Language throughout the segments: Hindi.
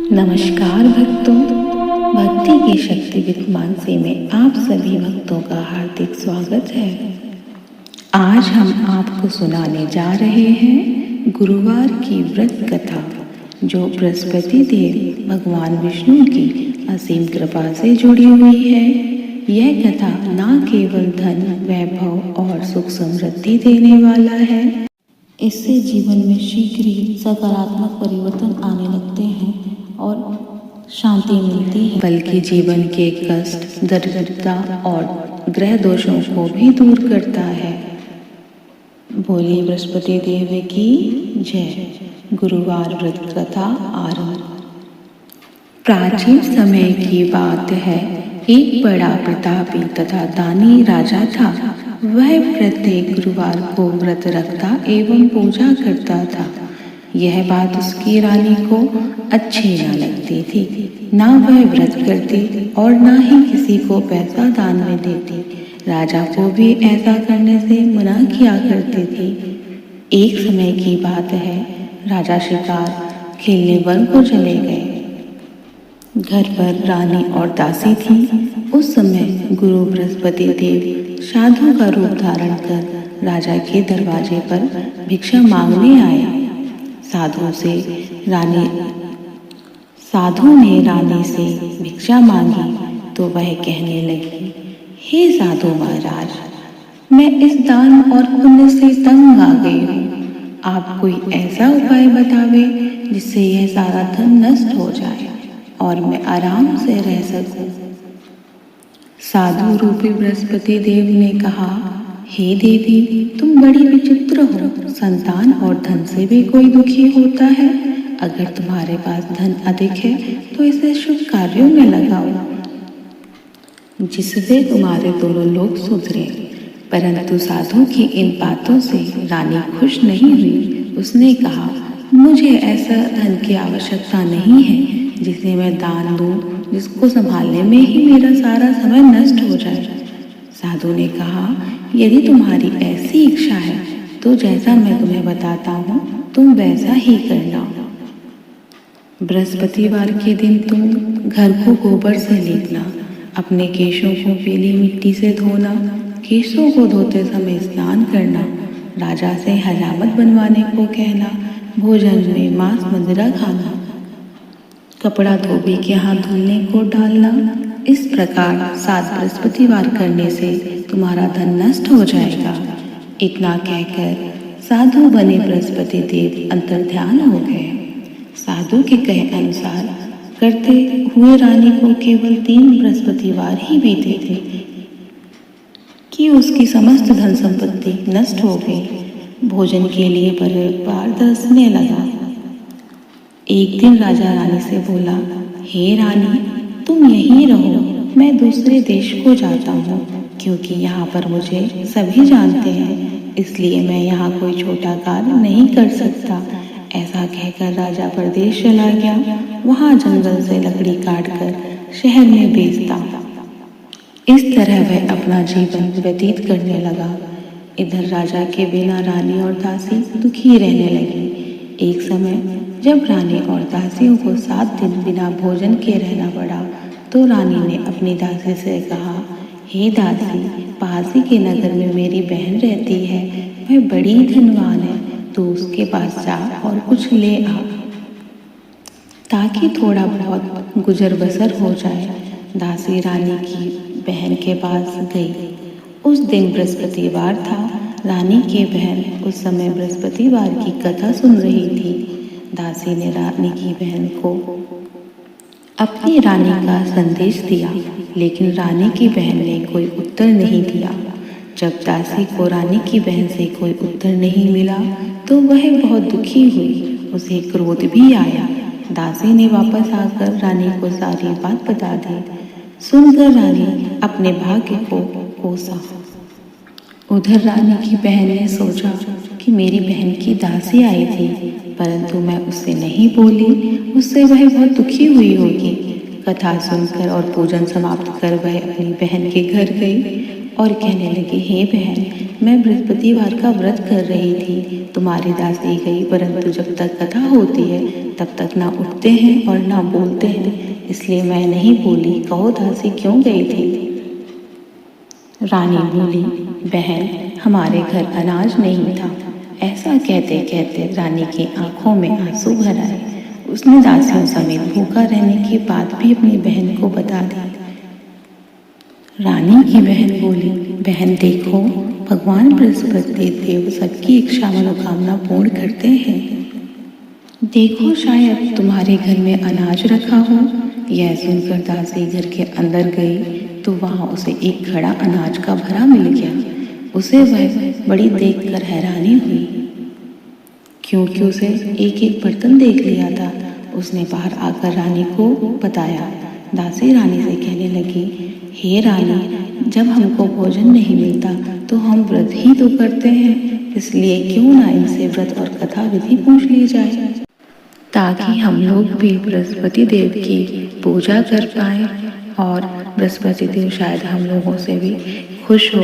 नमस्कार भक्तों, भक्ति की शक्ति विद मानसी में आप सभी भक्तों का हार्दिक स्वागत है। आज हम आपको सुनाने जा रहे हैं गुरुवार की व्रत कथा, जो बृहस्पति देव भगवान विष्णु की असीम कृपा से जुड़ी हुई है। यह कथा न केवल धन, वैभव और सुख समृद्धि देने वाला है, इससे जीवन में शीघ्र ही सकारात्मक परिवर्तन आने लगते हैं और शांति मिलती है, बल्कि जीवन के कष्ट, दरिद्रता और ग्रह दोषों को भी दूर करता है। बोलिए बृहस्पति देव की जय। गुरुवार व्रत कथा आरंभ। प्राचीन समय की बात है। एक बड़ा प्रतापी तथा दानी राजा था। वह प्रत्येक गुरुवार को व्रत रखता एवं पूजा करता था। यह बात उसकी रानी को अच्छी न लगती थी। ना वह व्रत करती और ना ही किसी को पैसा दान में देती। राजा को भी ऐसा करने से मना किया करती थी। एक समय की बात है, राजा शिकार खेलने वन को चले गए। घर पर रानी और दासी थी। उस समय गुरु बृहस्पति देव साधु का रूप धारण कर राजा के दरवाजे पर भिक्षा मांगने आए। साधु ने रानी से भिक्षा मांगी तो वह कहने लगी, हे साधु महाराज, मैं इस दान और पुण्य से तंग आ गई हूँ। आप कोई ऐसा उपाय बतावे जिससे यह सारा धन नष्ट हो जाए और मैं आराम से रह सकूं। साधु रूपी बृहस्पति देव ने कहा, हे देवी, तुम बड़ी विचित्र हो। संतान और धन से भी कोई दुखी होता है। अगर तुम्हारे पास धन अधिक है तो इसे शुभ कार्यों में लगाओ, जिससे तुम्हारे दोनों लोग सुधरे। परंतु साधु की इन बातों से रानी खुश नहीं हुई। उसने कहा, मुझे ऐसा धन की आवश्यकता नहीं है जिसे मैं दान दूं, जिसको संभालने में ही मेरा सारा समय नष्ट हो जाए। साधु ने कहा, यदि तुम्हारी ऐसी इच्छा है तो जैसा मैं तुम्हें बताता हूँ तुम वैसा ही करना। बृहस्पतिवार के दिन तुम घर को गोबर से लीपना, अपने केशों को पीली मिट्टी से धोना, केशों को धोते समय स्नान करना, राजा से हजामत बनवाने को कहना, भोजन में मांस मदिरा खाना, कपड़ा धोबी के हाथ धुलने को डालना। इस प्रकार 7 बृहस्पतिवार करने से तुम्हारा धन नष्ट हो जाएगा। इतना कहकर साधु बने बृहस्पति देव अंतर्ध्यान हो गए। साधु के कहे अनुसार करते हुए रानी को केवल 3 बृहस्पतिवार ही बीते थे कि उसकी समस्त धन संपत्ति नष्ट हो गई। भोजन के लिए परिवार तरसने लगा। एक दिन राजा रानी से बोला, हे रानी, तुम यहीं रहो, मैं दूसरे देश को जाता हूँ, क्योंकि यहाँ पर मुझे सभी जानते हैं, इसलिए मैं यहाँ कोई छोटा कार्य नहीं कर सकता। ऐसा कहकर राजा परदेश चला गया। वहाँ जंगल से लकड़ी काटकर शहर में बेचता। इस तरह वह अपना जीवन व्यतीत करने लगा। इधर राजा के बिना रानी और दासी दुखी रहने लगी। एक समय जब रानी और दासियों को 7 दिन बिना भोजन के रहना पड़ा तो रानी ने अपनी दासी से कहा, हे दासी, पासी के नगर में मेरी बहन रहती है, वह बड़ी धनवान है, तू उसके पास जा और कुछ ले आ, ताकि थोड़ा बहुत गुजर बसर हो जाए। दासी रानी की बहन के पास गई। उस दिन बृहस्पतिवार था। रानी की बहन उस समय बृहस्पतिवार की कथा सुन रही थी। दासी ने रानी की बहन को अपनी रानी का संदेश दिया, लेकिन रानी की बहन ने कोई उत्तर नहीं दिया। जब दासी को रानी की बहन से कोई उत्तर नहीं मिला तो वह बहुत दुखी हुई। उसे क्रोध भी आया। दासी ने वापस आकर रानी को सारी बात बता दी। सुनकर रानी अपने भाग्य को कोसा। उधर रानी की बहन ने सोचा कि मेरी बहन की दासी आई थी, परंतु मैं उससे नहीं बोली, उससे वह बहुत दुखी हुई होगी। कथा सुनकर और पूजन समाप्त कर वह अपनी बहन के घर गई और कहने लगी, हे बहन, मैं बृहस्पतिवार का व्रत कर रही थी। तुम्हारी दासी गई, परंतु जब तक कथा होती है तब तक ना उठते हैं और ना बोलते हैं, इसलिए मैं नहीं बोली। कहो दासी क्यों गई थी? रानी बोली, बहन हमारे घर अनाज नहीं था। ऐसा कहते कहते रानी की आंखों में आंसू भर आए। उसने दासियों समेत भूखा रहने की बात भी अपनी बहन को बता दी। रानी की बहन बोली, बहन देखो, भगवान बृहस्पति देव सबकी इच्छा मनोकामना पूर्ण करते हैं। देखो शायद तुम्हारे घर में अनाज रखा हो। यह सुनकर दासी घर के अंदर गई तो वहां उसे एक घड़ा अनाज का भरा मिल गया। उसे वह बड़ी देखकर हैरानी हुई, क्योंकि उसे एक एक बर्तन देख लिया था। उसने बाहर आकर रानी को बताया। दासी रानी से कहने लगी, हे रानी, जब हमको भोजन नहीं मिलता तो हम व्रत ही तो करते हैं, इसलिए क्यों ना इनसे व्रत और कथा विधि पूछ ली जाए, ताकि हम लोग भी बृहस्पति देव की पूजा कर पाए और बृहस्पति देव शायद हम लोगों से भी खुश हो।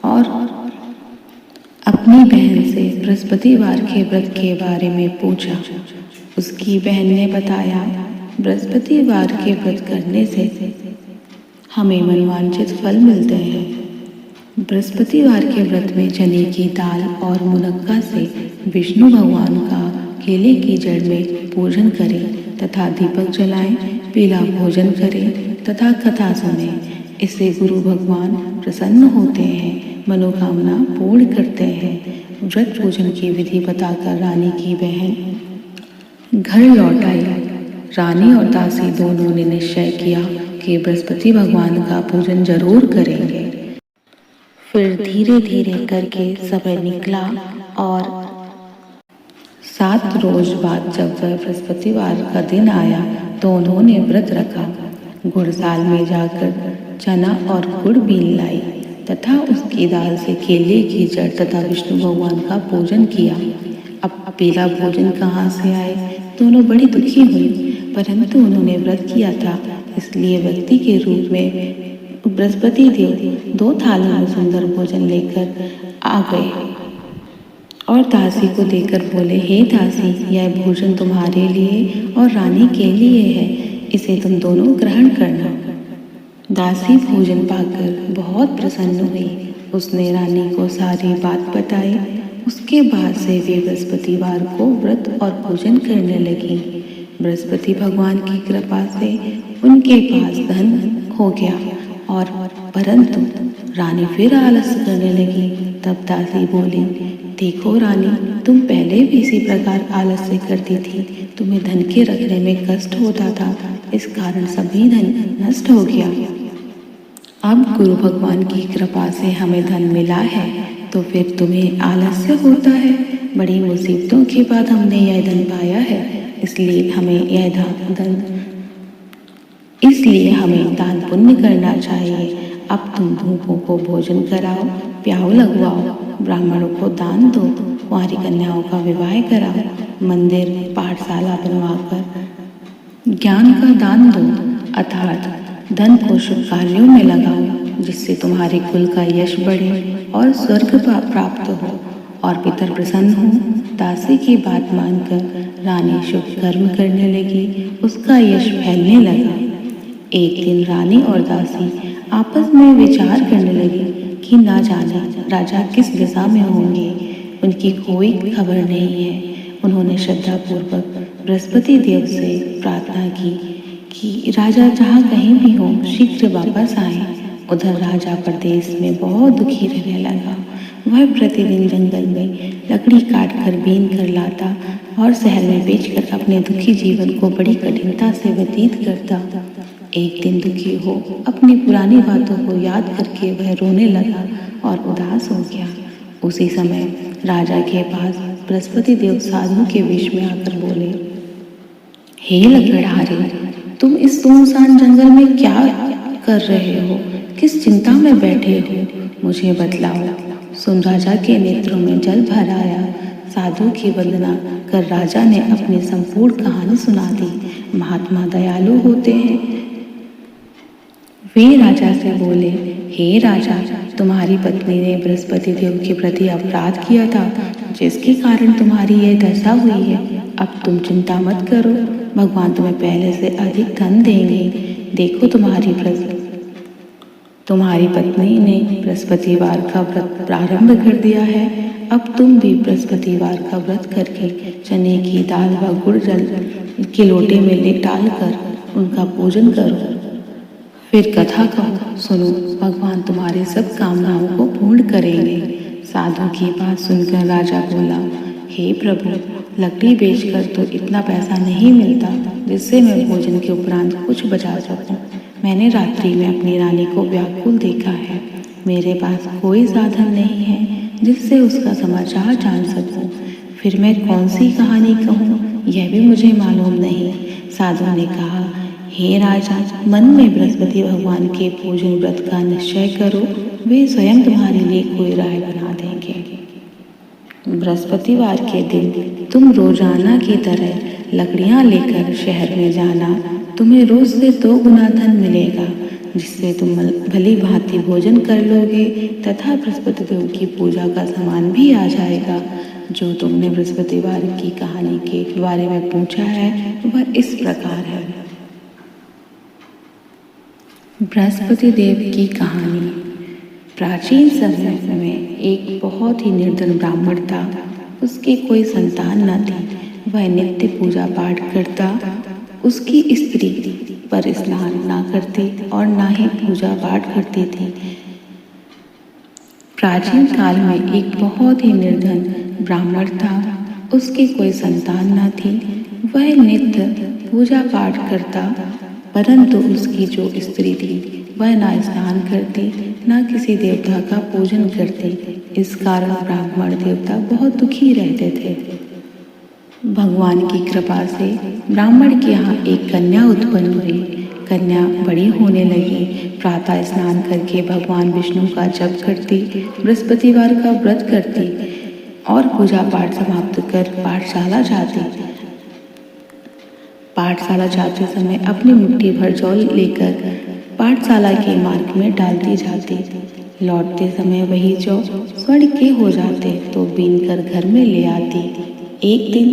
और अपनी बहन से बृहस्पतिवार के व्रत के बारे में पूछा। उसकी बहन ने बताया, बृहस्पतिवार के व्रत करने से हमें मनवांछित फल मिलते हैं। बृहस्पतिवार के व्रत में चने की दाल और मुनक्का से विष्णु भगवान का केले की जड़ में पूजन करें तथा दीपक जलाएं, पीला भोजन करें तथा कथा सुनें। इससे गुरु भगवान प्रसन्न होते हैं, मनोकामना पूर्ण करते हैं। व्रत पूजन की विधि बताकर रानी की बहन घर लौट आई। रानी और दासी दोनों ने निश्चय किया कि बृहस्पति भगवान का पूजन जरूर करेंगे। फिर धीरे धीरे करके समय निकला और 7 रोज बाद जब वह बृहस्पतिवार का दिन आया तो उन्होंने व्रत रखा। गुड़साल में जाकर चना और गुड़ बीन लाई तथा उसकी दाल से केले की जड़ तथा विष्णु भगवान का पूजन किया। अब पीला भोजन कहाँ से आए? दोनों बड़ी दुखी हुई, परंतु उन्होंने व्रत किया था, इसलिए व्यक्ति के रूप में बृहस्पति देव 2 थाली में सुंदर भोजन लेकर आ गए और दासी को देकर बोले, हे दासी, यह भोजन तुम्हारे लिए और रानी के लिए है, इसे तुम दोनों ग्रहण करना। दासी भोजन पाकर बहुत प्रसन्न हुई। उसने रानी को सारी बात बताई। उसके बाद से वे बृहस्पतिवार को व्रत और पूजन करने लगी। बृहस्पति भगवान की कृपा से उनके पास धन हो गया और परंतु रानी फिर आलस करने लगी। तब दासी बोली, देखो रानी, तुम पहले भी इसी प्रकार आलस से करती थी। तुम्हें धन के रखने में कष्ट होता था, इस कारण सभी धन नष्ट हो गया। अब गुरु भगवान की कृपा से हमें धन मिला है तो फिर तुम्हें आलस्य होता है। बड़ी मुसीबतों के बाद हमने यह धन पाया है, इसलिए हमें दान पुण्य करना चाहिए। अब तुम भूखों को भोजन कराओ, प्याऊ लगवाओ, ब्राह्मणों को दान दो, कुंवारी कन्याओं का विवाह कराओ, मंदिर पाठशाला बनवाकर ज्ञान का दान दो, अर्थात धन को शुभ कार्यों में लगाओ, जिससे तुम्हारे कुल का यश बढ़े और स्वर्ग प्राप्त हो और पितर प्रसन्न हो। दासी की बात मानकर रानी शुभ कर्म करने लगी। उसका यश फैलने लगा। एक दिन रानी और दासी आपस में विचार करने लगी कि ना जाने राजा किस दिशा में होंगे, उनकी कोई खबर नहीं है। उन्होंने श्रद्धापूर्वक बृहस्पति देव से प्रार्थना की कि राजा जहाँ कहीं भी हो शीघ्र वापस आए। उधर राजा प्रदेश में बहुत दुखी रहने लगा। वह प्रतिदिन जंगल में लकड़ी काट कर बीन कर लाता और शहर में बेचकर अपने दुखी जीवन को बड़ी कठिनता से व्यतीत करता। एक दिन दुखी हो अपनी पुरानी बातों को याद करके वह रोने लगा और उदास हो गया। उसी समय राजा के पास बृहस्पति देव साधु के वेश में आकर बोले, हे लकड़हारे, तुम इस सुनसान जंगल में क्या कर रहे हो? किस चिंता में बैठे हो? मुझे बतलाओ। सुन राजा के नेत्रों में जल भर आया। साधु की वंदना कर राजा ने अपनी संपूर्ण कहानी सुना दी। महात्मा दयालु होते हैं, वे राजा से बोले, हे राजा, तुम्हारी पत्नी ने बृहस्पति देव के प्रति अपराध किया था, जिसके कारण तुम्हारी यह दशा हुई है। अब तुम चिंता मत करो, भगवान तुम्हें पहले से अधिक धन देंगे। देखो, तुम्हारी पत्नी ने बृहस्पतिवार का व्रत प्रारंभ कर दिया है। अब तुम भी बृहस्पतिवार का व्रत करके चने की दाल व गुड़ जल के लोटे में डालकर उनका पूजन करो। फिर कथा कहो, सुनो, भगवान तुम्हारे सब कामनाओं को पूर्ण करेंगे। साधु की बात सुनकर राजा बोला, हे प्रभु, लकड़ी बेचकर तो इतना पैसा नहीं मिलता जिससे मैं भोजन के उपरांत कुछ बचा सकूं। मैंने रात्रि में अपनी रानी को व्याकुल देखा है। मेरे पास कोई साधन नहीं है जिससे उसका समाचार जान सकूं। फिर मैं कौन सी कहानी कहूँ, यह भी मुझे मालूम नहीं। साधु ने कहा, हे राजा, मन में बृहस्पति भगवान के पूजन व्रत का निश्चय करो, वे स्वयं तुम्हारे लिए कोई राय बना देंगे। बृहस्पतिवार के दिन तुम रोजाना की तरह लकड़ियां लेकर शहर में जाना। तुम्हें रोज से 2 गुना धन मिलेगा, जिससे तुम भली भांति भोजन कर लोगे तथा बृहस्पति देव की पूजा का सामान भी आ जाएगा। जो तुमने बृहस्पतिवार की कहानी के बारे में पूछा है वह इस प्रकार है। बृहस्पति देव की कहानी। प्राचीन समय में एक बहुत ही निर्धन ब्राह्मण था। उसकी कोई संतान न थी। वह नित्य पूजा पाठ करता। उसकी स्त्री पर स्नान ना करती और ना ही पूजा पाठ करती थी। प्राचीन काल में एक बहुत ही निर्धन ब्राह्मण था। उसकी कोई संतान न थी। वह नित्य पूजा पाठ करता, परंतु उसकी जो स्त्री थी वह ना स्नान करती, ना किसी देवता का पूजन करती। इस कारण ब्राह्मण देवता बहुत दुखी रहते थे। भगवान की कृपा से ब्राह्मण के यहाँ एक कन्या उत्पन्न हुई। कन्या बड़ी होने लगी। प्रातः स्नान करके भगवान विष्णु का जप करती, बृहस्पतिवार का व्रत करती और पूजा पाठ समाप्त कर पाठशाला जाती। पाठशाला जाते समय अपनी मुट्ठी भर जौ लेकर पाठशाला के मार्ग में डालती जाती। लौटते समय वही जौ स्वर्ण के हो जाते तो बीन कर घर में ले आती। एक दिन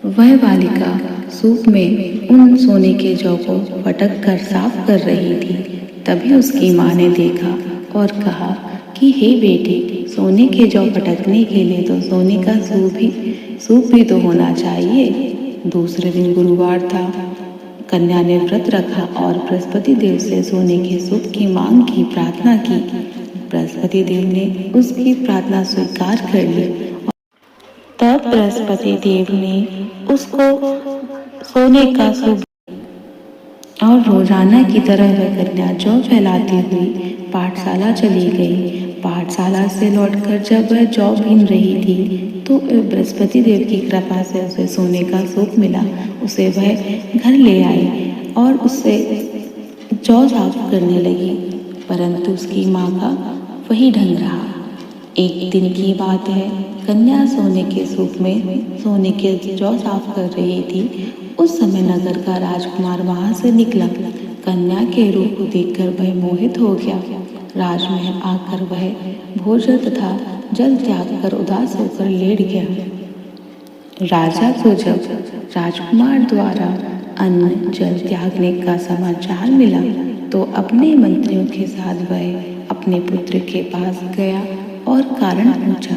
वह बालिका सूप में उन सोने के जौ को फटक कर साफ कर रही थी। तभी उसकी माँ ने देखा और कहा कि हे बेटी, सोने के जौ फटकने के लिए तो सोने का सूप भी तो होना चाहिए। दूसरे दिन गुरुवार था। कन्या ने व्रत रखा और बृहस्पति देव से सोने के सूप की मांग की प्रार्थना की। बृहस्पति देव ने उसकी प्रार्थना स्वीकार कर ली। तब बृहस्पति देव ने उसको सोने का सूप और रोजाना की तरह वह कन्या जौ फैलाती हुई पाठशाला चली गई। पाठशाला से लौटकर जब वह जौ बीन रही थी तो बृहस्पति देव की कृपा से उसे सोने का सूप मिला। उसे वह घर ले आई और उससे जौ साफ करने लगी, परंतु उसकी माँ का वही ढंग रहा। एक दिन की बात है, कन्या सोने के सूप में सोने के जौ साफ कर रही थी। उस समय नगर का राजकुमार वहां से निकला। कन्या के रूप को देखकर वह मोहित हो गया। राजमहल आकर वह भोजन तथा जल त्याग कर उदास होकर लेट गया। राजा को जब राजकुमार द्वारा अन्न जल त्यागने का समाचार मिला तो अपने मंत्रियों के साथ वह अपने पुत्र के पास गया और कारण पूछा।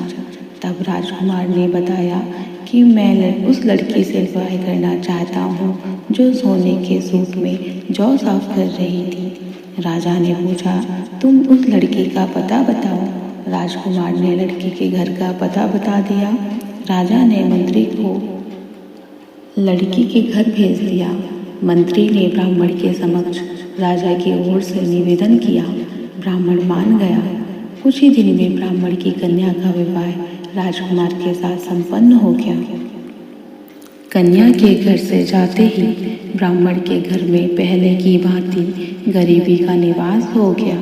तब राजकुमार ने बताया कि मैं उस लड़की से विवाह करना चाहता हूँ जो सोने के सूप में जौ साफ कर रही थी। राजा ने पूछा, तुम उस लड़की का पता बताओ। राजकुमार ने लड़की के घर का पता बता दिया। राजा ने मंत्री को लड़की के घर भेज दिया। मंत्री ने ब्राह्मण के समक्ष राजा की ओर से निवेदन किया। ब्राह्मण मान गया। कुछ ही दिन में ब्राह्मण की कन्या का विवाह राजकुमार के साथ संपन्न हो गया। कन्या के घर से जाते ही ब्राह्मण के घर में पहले की भांति गरीबी का निवास हो गया।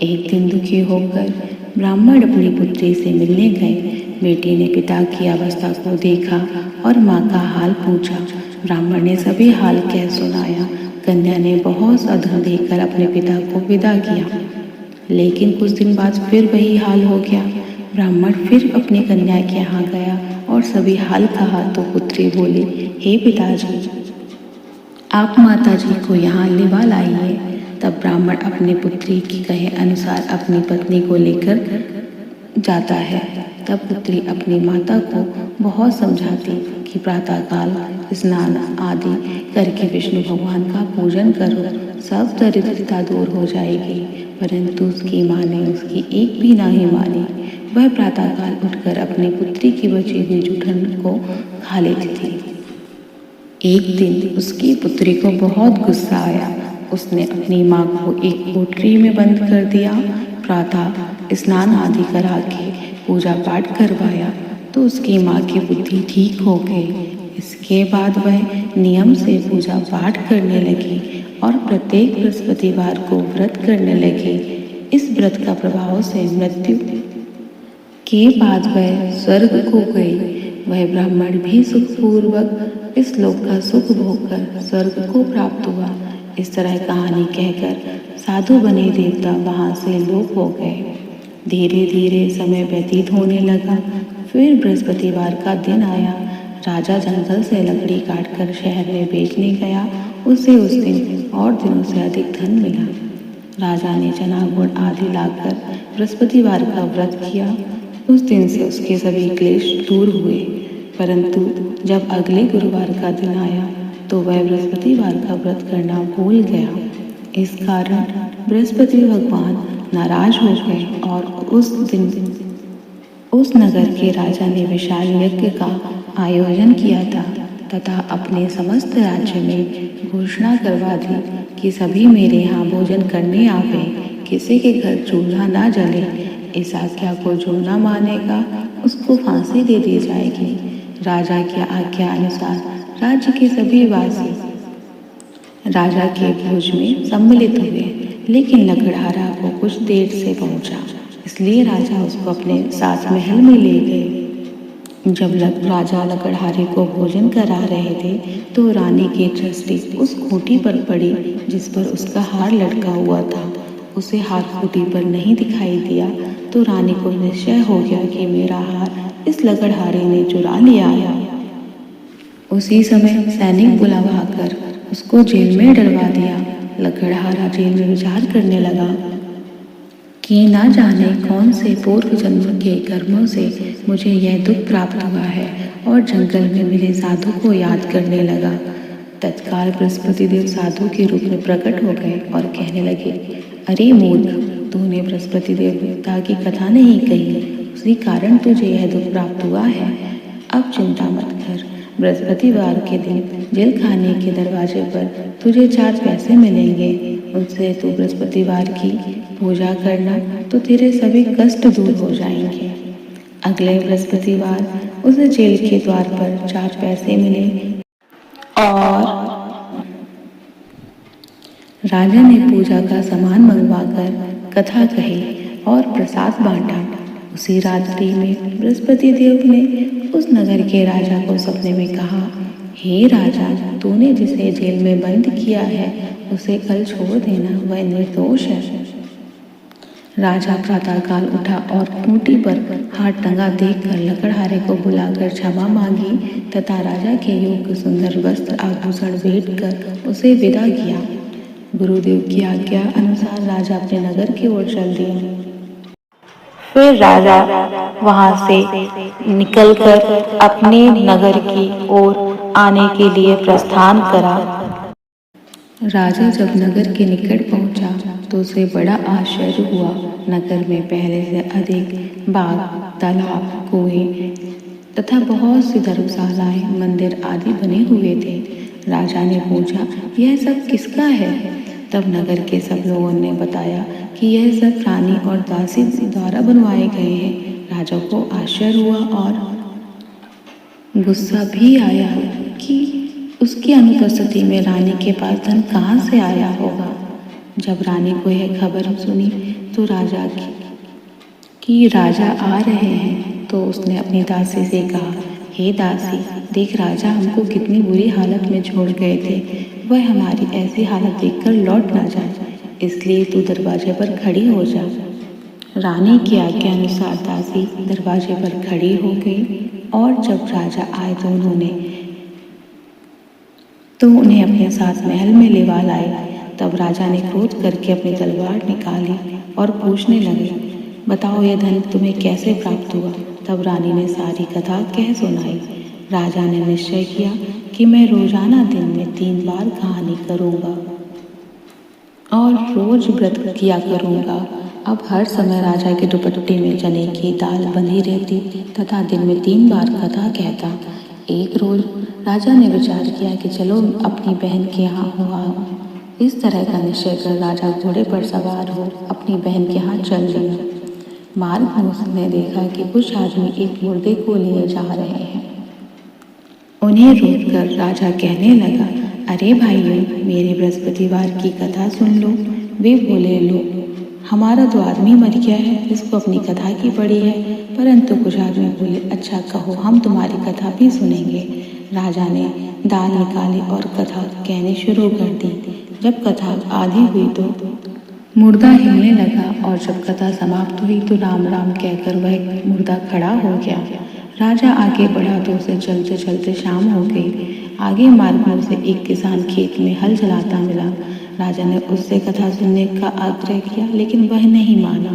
एक दिन दुखी होकर ब्राह्मण अपनी पुत्री से मिलने गए। बेटी ने पिता की अवस्था को देखा और माँ का हाल पूछा। ब्राह्मण ने सभी हाल कह सुनाया। कन्या ने बहुत सा धन देकर अपने पिता को विदा किया, लेकिन कुछ दिन बाद फिर वही हाल हो गया। ब्राह्मण फिर अपनी कन्या के यहाँ गया और सभी हाल कहा तो पुत्री बोली, हे पिताजी, आप माताजी को यहाँ लिवा लाइए। तब ब्राह्मण अपनी पुत्री की कहे अनुसार अपनी पत्नी को लेकर जाता है। तब पुत्री अपनी माता को बहुत समझाती कि प्रातःकाल स्नान आदि करके विष्णु भगवान का पूजन करो, सब दरिद्रता दूर हो जाएगी। परंतु उसकी माँ ने उसकी एक भी नहीं मानी। वह प्रातःकाल उठकर अपनी पुत्री की बची हुई जूठन को खा लेती थी। एक दिन उसकी पुत्री को बहुत गुस्सा आया। उसने अपनी माँ को एक कोठरी में बंद कर दिया। प्रातः स्नान आदि करा के पूजा पाठ करवाया तो उसकी माँ की बुद्धि ठीक हो गई। इसके बाद वह नियम से पूजा पाठ करने लगी और प्रत्येक बृहस्पतिवार को व्रत करने लगी। इस व्रत का प्रभाव से मृत्यु के बाद वह स्वर्ग को गई। वह ब्राह्मण भी सुखपूर्वक इस लोक का सुख भोगकर स्वर्ग को प्राप्त हुआ। इस तरह कहानी कहकर साधु बने देवता वहाँ से लोप हो गए। धीरे धीरे समय व्यतीत होने लगा। फिर बृहस्पतिवार का दिन आया। राजा जंगल से लकड़ी काटकर शहर में बेचने गया। उसे उस दिन और दिनों से अधिक धन मिला। राजा ने चना गुड़ आदि लाकर बृहस्पतिवार का व्रत किया। उस दिन से उसके सभी क्लेश दूर हुए। परंतु जब अगले गुरुवार का दिन आया तो वह बृहस्पतिवार का व्रत करना भूल गया। इस कारण बृहस्पति भगवान नाराज हो गए और उस दिन उस नगर के राजा ने विशाल यज्ञ का आयोजन किया था तथा अपने समस्त राज्य में घोषणा करवा दी कि सभी मेरे यहाँ भोजन करने आवे, किसी के घर चूल्हा ना जले। इस आज्ञा को जो न मानेगा उसको फांसी दे दी जाएगी। राजा की आज्ञा अनुसार राज्य के सभी वासी राजा के भोज में सम्मिलित हुए, लेकिन लकड़हारा को कुछ देर से पहुंचा, इसलिए राजा उसको अपने साथ महल में ले गए। जब राजा लकड़हारे को भोजन करा रहे थे तो रानी की दृष्टि उस खूंटी पर पड़ी जिस पर उसका हार लटका हुआ था। उसे हार खूंटी पर नहीं दिखाई दिया तो रानी को निश्चय हो गया कि मेरा हार इस लकड़हारे ने चुरा लिया है। उसी समय सैनिक बुलवाकर उसको जेल में डलवा दिया। लकड़हारा जेल में विचार करने लगा कि ना जाने कौन से पूर्व जन्म के कर्मों से मुझे यह दुख प्राप्त हुआ है, और जंगल में मिले साधु को याद करने लगा। तत्काल बृहस्पति देव साधु के रूप में प्रकट हो गए और कहने लगे, अरे मूर्ख, तूने बृहस्पति देवता की कथा नहीं कही, उसी कारण तुझे यह दुख प्राप्त हुआ है। अब चिंता मत कर, बृहस्पतिवार के दिन जेल खाने के दरवाजे पर तुझे 4 पैसे मिलेंगे। उनसे तू बृहस्पतिवार की पूजा करना तो तेरे सभी कष्ट दूर हो जाएंगे। अगले बृहस्पतिवार उसे जेल के द्वार पर 4 पैसे मिले और राजा ने पूजा का सामान मंगवाकर कथा कही और प्रसाद बांटा। उसी रात्रि में बृहस्पति देव ने उस नगर के राजा को सपने में कहा, हे राजा, तूने जिसे जेल में बंद किया है उसे कल छोड़ देना, वह निर्दोष है। राजा प्रातःकाल उठा और खूंटी पर हाथ टंगा देखकर लकड़हारे को बुलाकर क्षमा मांगी तथा राजा के योग्य सुंदर वस्त्र आभूषण भेंट कर उसे विदा किया। गुरुदेव की आज्ञा अनुसार राजा अपने नगर की ओर चल दिया। फिर राजा वहां से निकलकर अपने नगर की ओर आने के लिए प्रस्थान करा। राजा जब नगर के निकट पहुंचा तो उसे बड़ा आश्चर्य हुआ। नगर में पहले से अधिक बाग, तालाब, कुएं तथा बहुत सी धर्मशालाएं, मंदिर आदि बने हुए थे। राजा ने पूछा, यह सब किसका है? तब नगर के सब लोगों ने बताया कि यह सब रानी और दासी द्वारा बनवाए गए हैं। राजा को आश्चर्य हुआ और गुस्सा भी आया कि उसकी अनुपस्थिति में रानी के पास धन कहाँ से आया होगा। जब रानी को यह खबर सुनी तो राजा कि राजा आ रहे हैं तो उसने अपनी दासी से कहा, हे दासी, देख राजा हमको कितनी बुरी हालत में छोड़ गए थे, वह हमारी ऐसी हालत देखकर लौट ना जाए, इसलिए तू दरवाजे पर खड़ी हो जा। रानी की आज्ञा अनुसार दासी दरवाजे पर खड़ी हो गई और जब राजा आए तो उन्हें अपने साथ महल में लेवा लाए। तब राजा ने क्रोध करके अपनी तलवार निकाली और पूछने लगे, बताओ यह धन तुम्हें कैसे प्राप्त हुआ। तब रानी ने सारी कथा कह सुनाई। राजा ने निश्चय किया कि मैं रोजाना दिन में 3 बार कहानी करूँगा और रोज व्रत किया करूँगा। अब हर समय राजा के दुपट्टे में चने की दाल बंधी रहती तथा दिन में 3 बार कथा कहता। एक रोज राजा ने विचार किया कि चलो अपनी बहन के यहाँ हुआ। इस तरह का निश्चय कर राजा घोड़े पर सवार हो अपनी बहन के यहाँ चल दिया। मार्ग में उसने देखा कि कुछ आदमी एक मुर्दे को लिए जा रहे हैं। उन्हें रोककर राजा कहने लगा, अरे भाइयों, मेरे बृहस्पतिवार की कथा सुन लो। वे बोले, लो, हमारा तो आदमी मर गया है, इसको अपनी कथा की पड़ी है। परंतु कुछ आदमी बोले, अच्छा कहो, हम तुम्हारी कथा भी सुनेंगे। राजा ने दाल निकाली और कथा कहनी शुरू कर दी। जब कथा आधी हुई तो मुर्दा हिलने लगा और जब कथा समाप्त हुई तो राम राम कहकर वह मुर्दा खड़ा हो गया। राजा आगे बढ़ा तो उसे चलते चलते शाम हो गई। आगे मार्ग में उसे एक किसान खेत में हल चलाता मिला। राजा ने उससे कथा सुनने का आग्रह किया, लेकिन वह नहीं माना।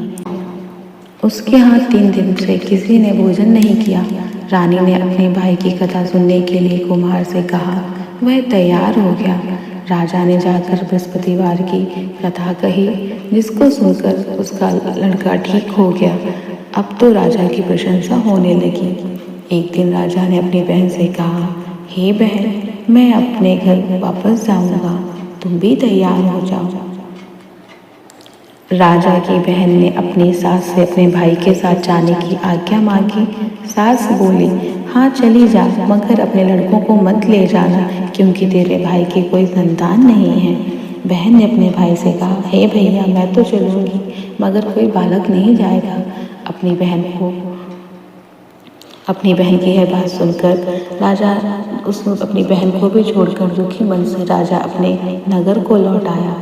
उसके यहाँ 3 दिन से किसी ने भोजन नहीं किया। रानी ने अपने भाई की कथा सुनने के लिए कुम्हार से कहा। वह तैयार हो गया। राजा ने जाकर बृहस्पतिवार की कथा कही, जिसको सुनकर उसका लड़का ठीक हो गया। अब तो राजा की प्रशंसा होने लगी। एक दिन राजा ने अपनी बहन से कहा, हे बहन, मैं अपने घर वापस जाऊंगा, तुम भी तैयार हो जाओ। राजा की बहन ने अपनी सास से अपने भाई के साथ जाने की आज्ञा मांगी। सास बोली, हाँ चली जा, मगर अपने लड़कों को मत ले जाना, क्योंकि तेरे भाई की कोई संतान नहीं है। बहन ने अपने भाई से कहा, हे भैया, मैं तो चलूंगी, मगर कोई बालक नहीं जाएगा। अपनी बहन की यह बात सुनकर राजा अपनी बहन को भी छोड़कर दुखी मन से राजा अपने नगर को लौट आया।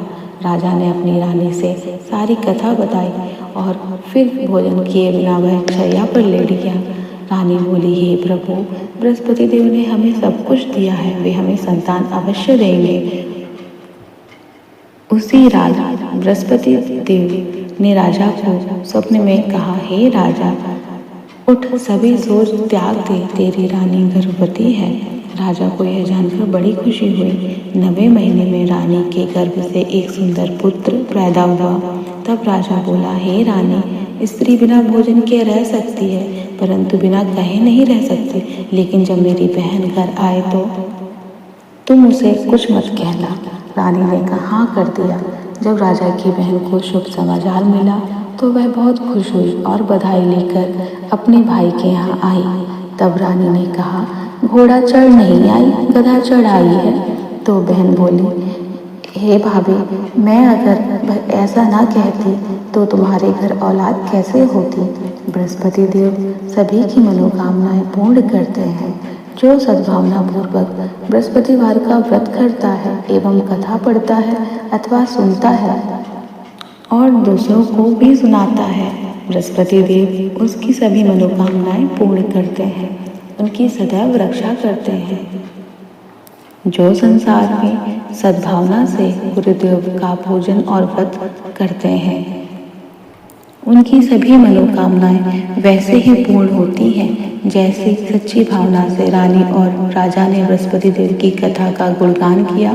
राजा ने अपनी रानी से सारी कथा बताई और फिर भोजन किए बिना वह शैया पर लेट गया। रानी बोली, हे प्रभु, बृहस्पति देव ने हमें सब कुछ दिया है, वे हमें संतान अवश्य देंगे। उसी रात बृहस्पति देव ने राजा को स्वप्न में कहा, हे राजा, उठ, सभी सोच त्याग दे, तेरी रानी गर्भवती है। राजा को यह जानकर बड़ी खुशी हुई। 9वें महीने में रानी के गर्भ से एक सुंदर पुत्र पैदा हुआ। तब राजा बोला, हे रानी, स्त्री बिना भोजन के रह सकती है, परंतु बिना कहे नहीं रह सकती। लेकिन जब मेरी बहन घर आए तो तुम उसे कुछ मत कहना। रानी ने कहा, हाँ कर दिया। जब राजा की बहन को शुभ समाचार मिला तो वह बहुत खुश हुई और बधाई लेकर अपने भाई के यहाँ आई। तब रानी ने कहा, घोड़ा चढ़ नहीं आई, गधा चढ़ आई है। तो बहन बोली, हे भाभी, मैं अगर ऐसा ना कहती तो तुम्हारे घर औलाद कैसे होती। बृहस्पति देव सभी की मनोकामनाएं पूर्ण करते हैं। जो सद्भावना पूर्वक बृहस्पतिवार का व्रत करता है एवं कथा पढ़ता है अथवा सुनता है और दूसरों को भी सुनाता है, बृहस्पति देव उसकी सभी मनोकामनाएं पूर्ण करते हैं, उनकी सदैव रक्षा करते हैं। जो संसार में सद्भावना से गुरुदेव का पूजन और व्रत करते हैं, उनकी सभी मनोकामनाएं वैसे ही पूर्ण होती हैं जैसे सच्ची भावना से रानी और राजा ने बृहस्पति देव की कथा का गुणगान किया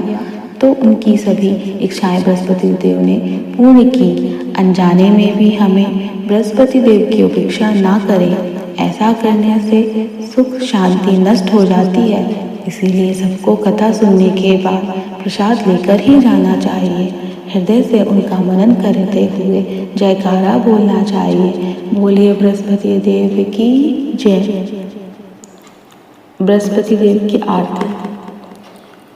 तो उनकी सभी इच्छाएं बृहस्पति देव ने पूर्ण की। अनजाने में भी हमें बृहस्पति देव की उपेक्षा ना करें, ऐसा करने से सुख शांति नष्ट हो जाती है। इसीलिए सबको कथा सुनने के बाद प्रसाद लेकर ही जाना चाहिए। हृदय से उनका मनन करते हुए जयकारा बोलना चाहिए। बोलिए बृहस्पति देव की जय। बृहस्पति देव की आरती।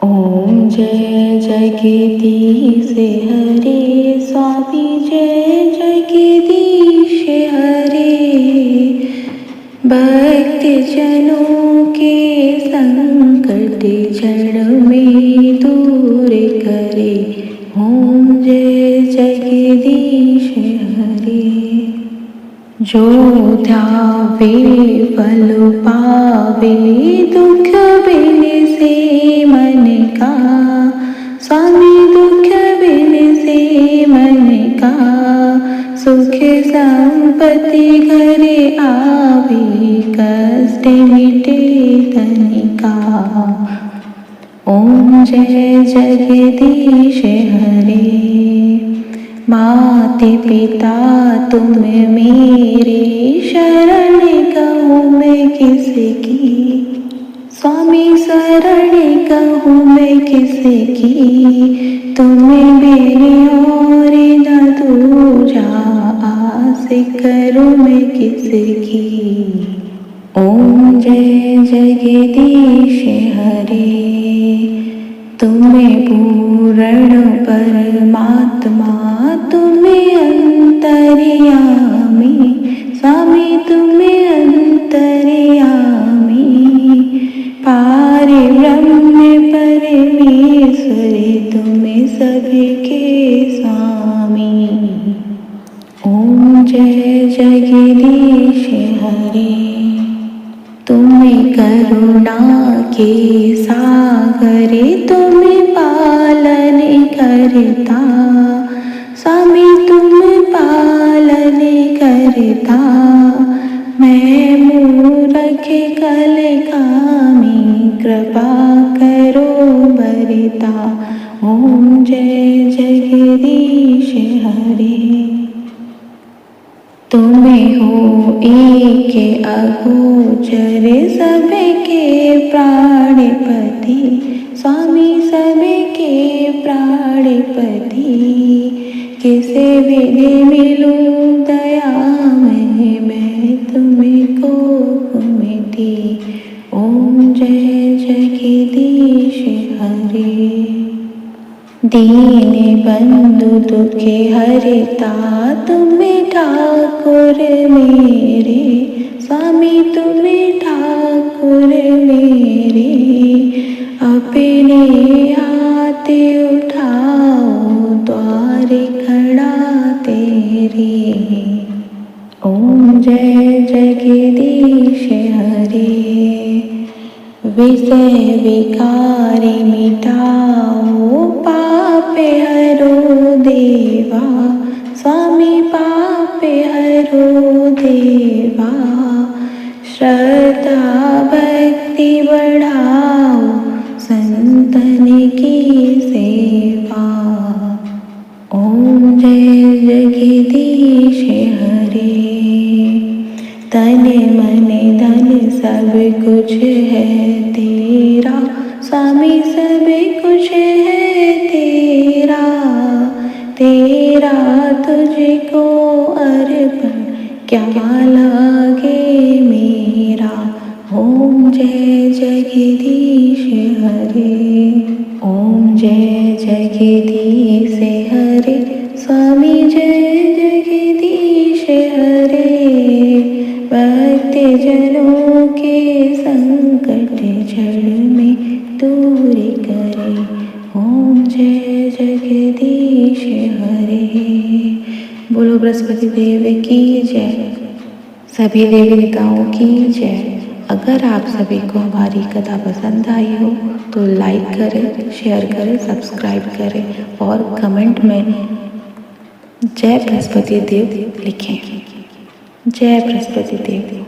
ओम जय जगदीश हरे स्वामी, जय जगदीश हरे। भक्त जनों के करे। ओम जय जगदीश हरे। जो ध्यावे फल पावे, दुख बिन से मन का। स्वामी दुख बिन से मन का, सुख संपत्ति घरे आवे, कष्ट मिटे तनिका। ओम जय जगदीश हरे। माते पिता तुम मेरे, शरण कहूँ मैं किसकी। स्वामी शरण कहूँ मैं किसकी, तुम्हें मेरी और न दूजा, आस करूँ मैं किसकी। ओम जय जगदीश हरे। तुम्हें पूर्ण परमात्मा, तुम्हें अंतर्यामी। स्वामी तुम्हें अंतर्यामी, पारे ब्रह्म परमेश्वर, तुम्हें सबके स्वामी। ओम जय जगदीश हरे। तुम्हें करुणा के सागर, तुम्हें पालन करता। स्वामी तुम पालन करता, मैं मूर्ख कल कामी, कृपा करो बरता। ओम जय जगदीश हरे। तुम्हें हो एक अगोचर, सबके प्राणपति। स्वामी सबके प्राणपति, किसे विधि मिलूं दया में, मैं तुम्हें को मिटी। ओम जय जगदीश हरे। दीन बंधु दुखे हरता, तुम्हें ठाकुर मेरे। स्वामी तुम्हें ठाकुर मेरे, अपने हाथ उठाओ, द्वार खड़ा तेरे। ओम जय जगदीश हरे। विषय विकारी मिटाओ, पाप हरो देवा। स्वामी पाप हरो देवा, श्रद्धा भक्ति बढ़ाओ, संतन की सेवा। ओम जय जगदीश हरे। तन मन धन सब कुछ है तेरा। स्वामी सब कुछ है तेरा, तेरा तुझको अर्पण क्या लागे मेरा। ओम जय जगदीश हरे। ओम जय जगदीश हरे। स्वामी जय जगदीश हरे। भक्त जनों के संकट जड़ में दूर करे। ओम जय जगदीश हरे। बोलो बृहस्पति देव की जय, सभी देवी देवताओं की जय। अगर आप सभी को हमारी कथा पसंद आई हो तो लाइक करें, शेयर करें, सब्सक्राइब करें और कमेंट में जय बृहस्पति देव लिखें। जय बृहस्पति देव।